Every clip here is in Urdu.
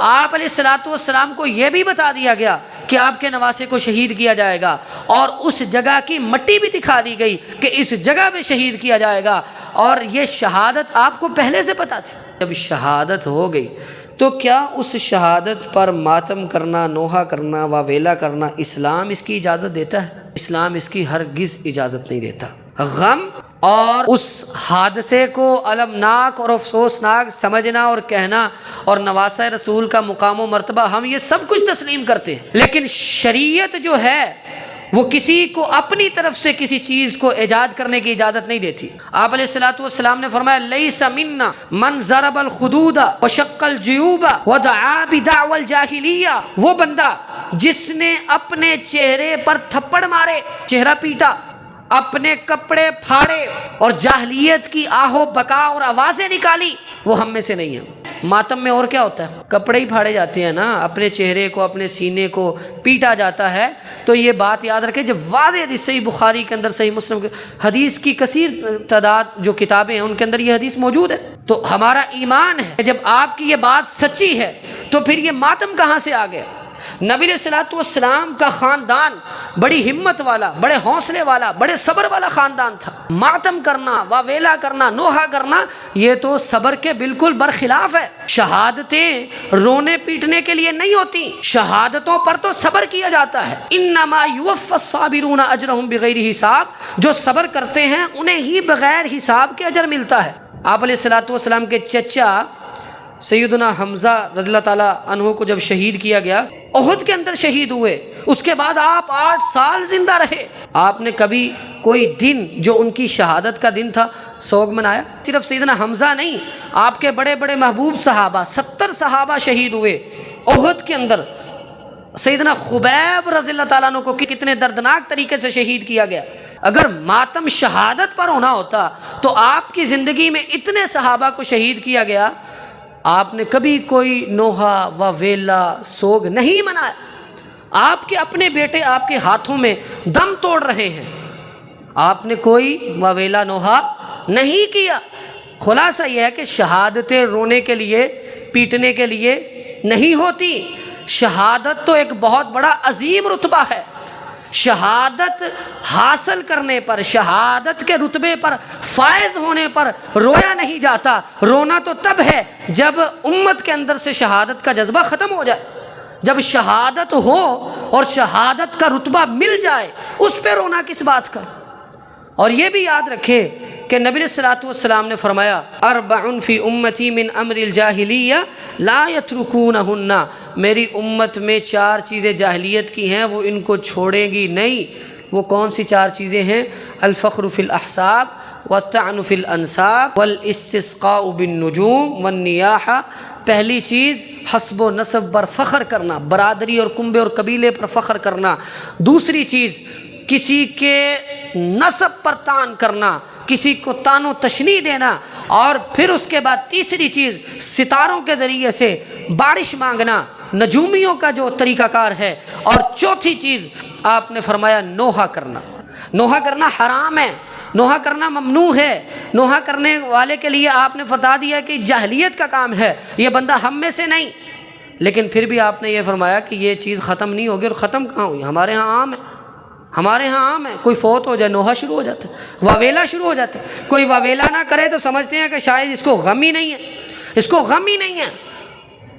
آپ علیہ الصلوۃ والسلام کو یہ بھی بتا دیا گیا کہ آپ کے نواسے کو شہید کیا جائے گا، اور اس جگہ کی مٹی بھی دکھا دی گئی کہ اس جگہ پہ شہید کیا جائے گا، اور یہ شہادت آپ کو پہلے سے پتہ تھی۔ جب شہادت ہو گئی تو کیا اس شہادت پر ماتم کرنا، نوحہ کرنا، واویلا کرنا اسلام اس کی اجازت دیتا ہے؟ اسلام اس کی ہرگز اجازت نہیں دیتا۔ غم اور اس حادثے کو المناک اور افسوسناک سمجھنا اور کہنا، اور نواسہ رسول کا مقام و مرتبہ، ہم یہ سب کچھ تسلیم کرتے ہیں، لیکن شریعت جو ہے وہ کسی کو اپنی طرف سے کسی چیز کو ایجاد کرنے کی اجازت نہیں دیتی۔ آپ علیہ الصلوۃ والسلام نے فرمایا لیس منا من ضرب الخدود وشق الجیوب ودعا بدعوى الجاہلیہ، وہ بندہ جس نے اپنے چہرے پر تھپڑ مارے، چہرہ پیٹا، اپنے کپڑے پھاڑے اور جاہلیت کی آہو بکا اور آوازیں نکالی، وہ ہم میں سے نہیں ہے۔ ماتم میں اور کیا ہوتا ہے؟ کپڑے ہی پھاڑے جاتے ہیں نا، اپنے چہرے کو، اپنے سینے کو پیٹا جاتا ہے۔ تو یہ بات یاد رکھیں، جب واضح حدیث صحیح بخاری کے اندر، صحیح مسلم کے حدیث کی کثیر تعداد جو کتابیں ہیں ان کے اندر یہ حدیث موجود ہے۔ تو ہمارا ایمان ہے کہ جب آپ کی یہ بات سچی ہے تو پھر یہ ماتم کہاں سے آ گیا؟ نبی علیہ الصلوۃ والسلام کا خاندان بڑی ہمت والا، بڑے حوصلے والا، بڑے صبر والا خاندان تھا۔ ماتم کرنا، واویلا کرنا، نوحہ کرنا، یہ تو صبر کے بالکل برخلاف ہے۔ شہادتیں رونے پیٹنے کے لیے نہیں ہوتی، شہادتوں پر تو صبر کیا جاتا ہے۔ انما یوفی الصابرون اجرهم بغیر حساب، جو صبر کرتے ہیں انہیں ہی بغیر حساب کے اجر ملتا ہے۔ آپ علیہ الصلوۃ والسلام کے چچا سیدنا حمزہ رضی اللہ تعالیٰ عنہ کو جب شہید کیا گیا، احد کے اندر شہید ہوئے، اس کے بعد آپ 8 سال زندہ رہے۔ آپ نے کبھی کوئی دن جو ان کی شہادت کا دن تھا سوگ منایا؟ صرف سیدنا حمزہ نہیں، آپ کے بڑے بڑے محبوب صحابہ، 70 صحابہ شہید ہوئے احد کے اندر۔ سیدنا خبیب رضی اللہ تعالیٰ عنہ کو کتنے دردناک طریقے سے شہید کیا گیا۔ اگر ماتم شہادت پر ہونا ہوتا تو آپ کی زندگی میں اتنے صحابہ کو شہید کیا گیا، آپ نے کبھی کوئی نوحہ واویلا سوگ نہیں منایا۔ آپ کے اپنے بیٹے آپ کے ہاتھوں میں دم توڑ رہے ہیں، آپ نے کوئی واویلا نوحہ نہیں کیا۔ خلاصہ یہ ہے کہ شہادتیں رونے کے لیے، پیٹنے کے لیے نہیں ہوتی۔ شہادت تو ایک بہت بڑا عظیم رتبہ ہے۔ شہادت حاصل کرنے پر، شہادت کے رتبے پر فائز ہونے پر رویا نہیں جاتا۔ رونا تو تب ہے جب امت کے اندر سے شہادت کا جذبہ ختم ہو جائے، جب شہادت ہو اور شہادت کا رتبہ مل جائے، اس پہ رونا کس بات کا؟ اور یہ بھی یاد رکھے کہ نبی علیہ الصلوۃ والسلام نے فرمایا اربع فی امتی من امر الجاہلیہ لا یترکونہن، میری امت میں 4 چیزیں جاہلیت کی ہیں، وہ ان کو چھوڑیں گی نہیں۔ وہ کون سی 4 چیزیں ہیں؟ الفخر فی الاحساب والطعن فی الانساب والاستسقاء بالنجوم والنیاحہ۔ پہلی چیز حسب و نسب پر فخر کرنا، برادری اور کنبے اور قبیلے پر فخر کرنا۔ دوسری چیز کسی کے نسب پر طعن کرنا، کسی کو طعن و تشنیع دینا، اور پھر اس کے بعد تیسری چیز ستاروں کے ذریعے سے بارش مانگنا، نجومیوں کا جو طریقہ کار ہے، اور چوتھی چیز آپ نے فرمایا نوحہ کرنا۔ نوحہ کرنا حرام ہے، نوحہ کرنا ممنوع ہے۔ نوحہ کرنے والے کے لیے آپ نے بتا دیا کہ جاہلیت کا کام ہے، یہ بندہ ہم میں سے نہیں۔ لیکن پھر بھی آپ نے یہ فرمایا کہ یہ چیز ختم نہیں ہوگی، اور ختم کہاں ہوئی؟ ہمارے ہاں عام ہے، ہمارے ہاں عام ہے۔ کوئی فوت ہو جائے نوحہ شروع ہو جاتا ہے، واویلا شروع ہو جاتا ہے۔ کوئی واویلا نہ کرے تو سمجھتے ہیں کہ شاید اس کو غم ہی نہیں ہے، اس کو غم ہی نہیں ہے۔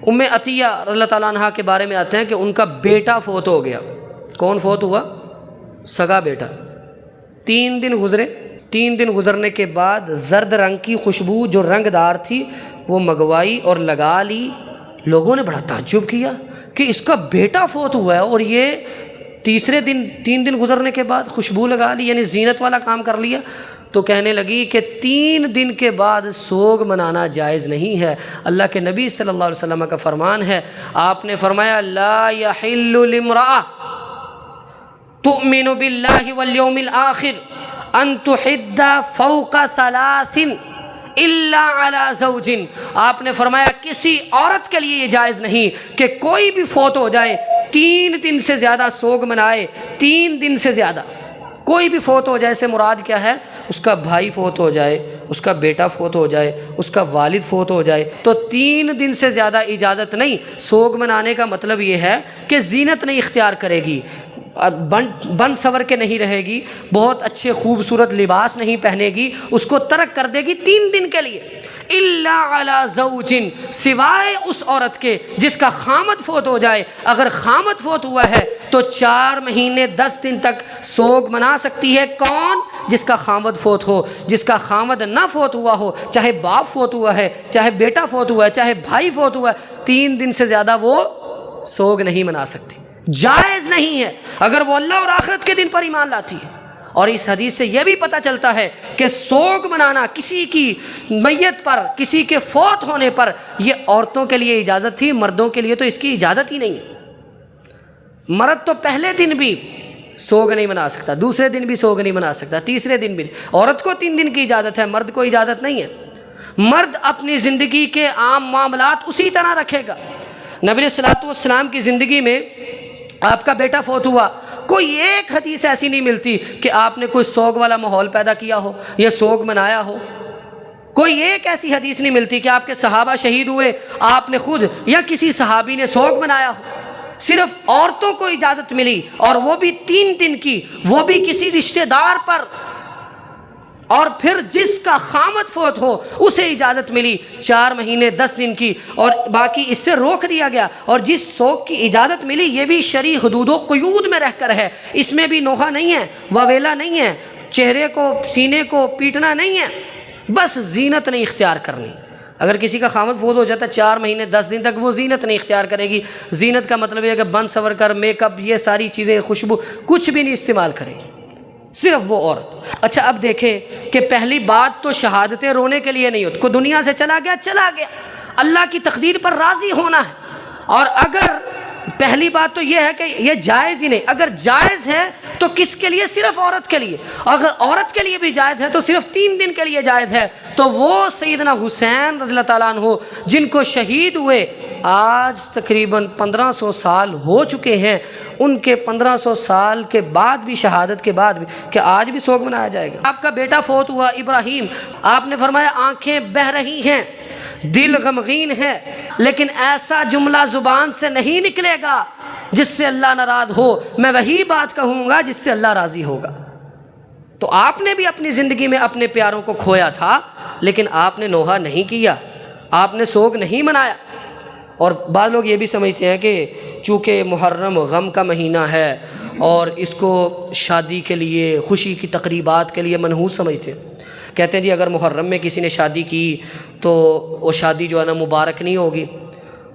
ام عطیہ رضی اللہ تعالیٰ عنہ کے بارے میں آتے ہیں کہ ان کا بیٹا فوت ہو گیا۔ کون فوت ہوا؟ سگا بیٹا۔ 3 دن گزرے، 3 دن گزرنے کے بعد زرد رنگ کی خوشبو جو رنگ دار تھی وہ منگوائی اور لگا لی۔ لوگوں نے بڑا تعجب کیا کہ اس کا بیٹا فوت ہوا ہے اور یہ تیسرے دن 3 دن گزرنے کے بعد خوشبو لگا لی، یعنی زینت والا کام کر لیا۔ تو کہنے لگی کہ 3 دن کے بعد سوگ منانا جائز نہیں ہے۔ اللہ کے نبی صلی اللہ علیہ وسلم کا فرمان ہے، آپ نے فرمایا لا یحل لامرأة تؤمن باللہ والیوم الآخر ان تحد فوق 3 الا علی زوج۔ آپ نے فرمایا کسی عورت کے لیے یہ جائز نہیں کہ کوئی بھی فوت ہو جائے 3 دن سے زیادہ سوگ منائے۔ 3 دن سے زیادہ کوئی بھی فوت ہو جائے سے مراد کیا ہے؟ اس کا بھائی فوت ہو جائے، اس کا بیٹا فوت ہو جائے، اس کا والد فوت ہو جائے، تو 3 دن سے زیادہ اجازت نہیں۔ سوگ منانے کا مطلب یہ ہے کہ زینت نہیں اختیار کرے گی، بن سور کے نہیں رہے گی، بہت اچھے خوبصورت لباس نہیں پہنے گی، اس کو ترک کر دے گی 3 دن کے لیے۔ الا علی زوج، سوائے اس عورت کے جس کا خامد فوت ہو جائے۔ اگر خامد فوت ہوا ہے تو 4 مہینے 10 دن تک سوگ منا سکتی ہے۔ کون؟ جس کا خامد فوت ہو۔ جس کا خامد نہ فوت ہوا ہو، چاہے باپ فوت ہوا ہے، چاہے بیٹا فوت ہوا ہے، چاہے بھائی فوت ہوا ہے، 3 دن سے زیادہ وہ سوگ نہیں منا سکتی، جائز نہیں ہے، اگر وہ اللہ اور آخرت کے دن پر ایمان لاتی ہے۔ اور اس حدیث سے یہ بھی پتہ چلتا ہے کہ سوگ منانا کسی کی میت پر، کسی کے فوت ہونے پر، یہ عورتوں کے لیے اجازت تھی، مردوں کے لیے تو اس کی اجازت ہی نہیں ہے۔ مرد تو پہلے دن بھی سوگ نہیں منا سکتا، دوسرے دن بھی سوگ نہیں منا سکتا، تیسرے دن بھی نہیں۔ عورت کو 3 دن کی اجازت ہے، مرد کو اجازت نہیں ہے۔ مرد اپنی زندگی کے عام معاملات اسی طرح رکھے گا۔ نبی علیہ الصلوۃ والسلام کی زندگی میں آپ کا بیٹا فوت ہوا، کوئی ایک حدیث ایسی نہیں ملتی کہ آپ نے کوئی سوگ والا ماحول پیدا کیا ہو یا سوگ منایا ہو۔ کوئی ایک ایسی حدیث نہیں ملتی کہ آپ کے صحابہ شہید ہوئے، آپ نے خود یا کسی صحابی نے سوگ منایا ہو۔ صرف عورتوں کو اجازت ملی، اور وہ بھی 3 دن کی، وہ بھی کسی رشتہ دار پر، اور پھر جس کا خامد فوت ہو اسے اجازت ملی 4 مہینے 10 دن کی، اور باقی اس سے روک دیا گیا۔ اور جس سوگ کی اجازت ملی یہ بھی شرعی حدود و قیود میں رہ کر ہے، اس میں بھی نوحہ نہیں ہے، واویلا نہیں ہے، چہرے کو سینے کو پیٹنا نہیں ہے، بس زینت نہیں اختیار کرنی۔ اگر کسی کا خامد فوت ہو جاتا ہے 4 مہینے 10 دن تک وہ زینت نہیں اختیار کرے گی۔ زینت کا مطلب یہ ہے کہ بن سور کر، میک اپ، یہ ساری چیزیں، خوشبو، کچھ بھی نہیں استعمال کرے گی، صرف وہ عورت۔ اچھا اب دیکھیں کہ پہلی بات تو شہادتیں رونے کے لیے نہیں ہوتی، کوئی دنیا سے چلا گیا چلا گیا، اللہ کی تقدیر پر راضی ہونا ہے۔ اور اگر پہلی بات تو یہ ہے کہ یہ جائز ہی نہیں، اگر جائز ہے تو کس کے لیے؟ صرف عورت کے لیے۔ اگر عورت کے لیے بھی جائز ہے تو صرف 3 دن کے لیے جائز ہے۔ تو وہ سیدنا حسین رضی اللہ تعالیٰ عنہ جن کو شہید ہوئے آج تقریباً 1500 سال ہو چکے ہیں، ان کے 1500 سال کے بعد بھی، شہادت کے بعد بھی، کہ آج بھی سوگ منایا جائے گا۔ آپ کا بیٹا فوت ہوا ابراہیم، آپ نے فرمایا آنکھیں بہہ رہی ہیں، دل غمگین ہے، لیکن ایسا جملہ زبان سے نہیں نکلے گا جس سے اللہ ناراض ہو، میں وہی بات کہوں گا جس سے اللہ راضی ہوگا۔ تو آپ نے بھی اپنی زندگی میں اپنے پیاروں کو کھویا تھا، لیکن آپ نے نوحہ نہیں کیا، آپ نے سوگ نہیں منایا۔ اور بعض لوگ یہ بھی سمجھتے ہیں کہ چونکہ محرم غم کا مہینہ ہے اور اس کو شادی کے لیے، خوشی کی تقریبات کے لیے منحوس سمجھتے ہیں، کہتے ہیں جی اگر محرم میں کسی نے شادی کی تو وہ شادی جو ہے نا مبارک نہیں ہوگی،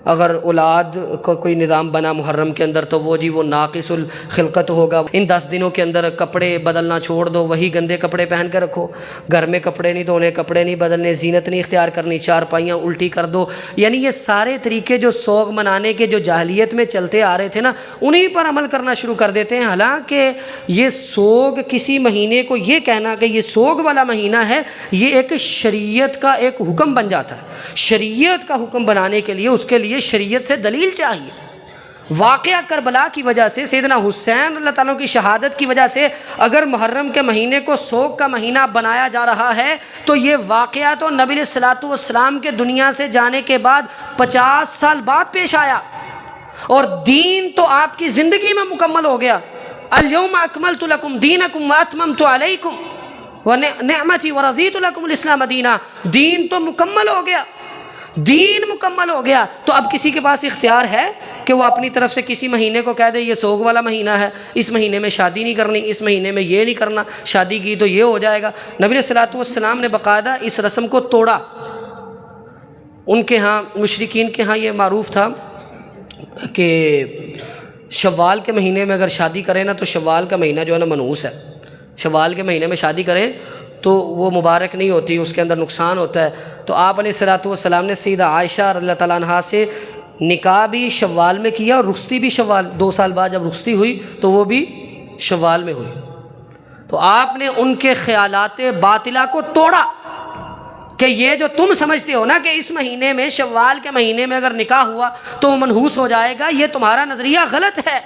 اگر اولاد کا کوئی نظام بنا محرم کے اندر تو وہ جی وہ ناقص الخلقت ہوگا۔ ان 10 دنوں کے اندر کپڑے بدلنا چھوڑ دو، وہی گندے کپڑے پہن کے رکھو، گھر میں کپڑے نہیں دھونے، کپڑے نہیں بدلنے، زینت نہیں اختیار کرنی، 4 پائیاں الٹی کر دو۔ یعنی یہ سارے طریقے جو سوگ منانے کے جو جاہلیت میں چلتے آ رہے تھے نا، انہیں پر عمل کرنا شروع کر دیتے ہیں۔ حالانکہ یہ سوگ کسی مہینے کو یہ کہنا کہ یہ سوگ والا مہینہ ہے، یہ ایک شریعت کا ایک حکم بن جاتا ہے۔ شریعت کا حکم بنانے کے لیے اس کے لیے شریعت سے دلیل چاہیے۔ واقعہ کربلا کی وجہ سے، سیدنا حسین اللہ تعالیٰ کی شہادت کی وجہ سے اگر محرم کے مہینے کو سوگ کا مہینہ بنایا جا رہا ہے تو یہ واقعہ تو نبی علیہ الصلوۃ والسلام کے دنیا سے جانے کے بعد 50 سال بعد پیش آیا، اور دین تو آپ کی زندگی میں مکمل ہو گیا۔ الیوم اکملت لکم دینکم واتممت علیکم ونعمتی ورضیت لکم الاسلام دینا۔ دین تو مکمل ہو گیا، دین مکمل ہو گیا، تو اب کسی کے پاس اختیار ہے کہ وہ اپنی طرف سے کسی مہینے کو کہہ دے یہ سوگ والا مہینہ ہے، اس مہینے میں شادی نہیں کرنی، اس مہینے میں یہ نہیں کرنا، شادی کی تو یہ ہو جائے گا۔ نبی علیہ الصلوۃ والسلام نے باقاعدہ اس رسم کو توڑا۔ ان کے ہاں، مشرکین کے ہاں یہ معروف تھا کہ شوال کے مہینے میں اگر شادی کریں نا تو شوال کا مہینہ جو ہے نا منحوس ہے، شوال کے مہینے میں شادی کریں تو وہ مبارک نہیں ہوتی، اس کے اندر نقصان ہوتا ہے۔ تو آپ علیہ الصلوۃ والسلام نے سیدہ عائشہ رضی اللہ تعالیٰ عنہا سے نکاح بھی شوال میں کیا اور رخصتی بھی شوال، 2 سال بعد جب رخصتی ہوئی تو وہ بھی شوال میں ہوئی۔ تو آپ نے ان کے خیالات باطلہ کو توڑا کہ یہ جو تم سمجھتے ہو نا کہ اس مہینے میں شوال کے مہینے میں اگر نکاح ہوا تو وہ منحوس ہو جائے گا، یہ تمہارا نظریہ غلط ہے۔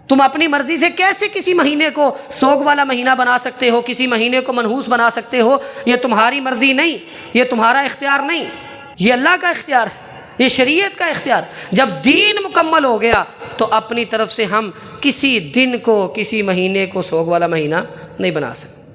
تم اپنی مرضی سے کیسے کسی مہینے کو سوگ والا مہینہ بنا سکتے ہو، کسی مہینے کو منحوس بنا سکتے ہو؟ یہ تمہاری مرضی نہیں، یہ تمہارا اختیار نہیں، یہ اللہ کا اختیار ہے، یہ شریعت کا اختیار۔ جب دین مکمل ہو گیا تو اپنی طرف سے ہم کسی دن کو، کسی مہینے کو سوگ والا مہینہ نہیں بنا سکتے۔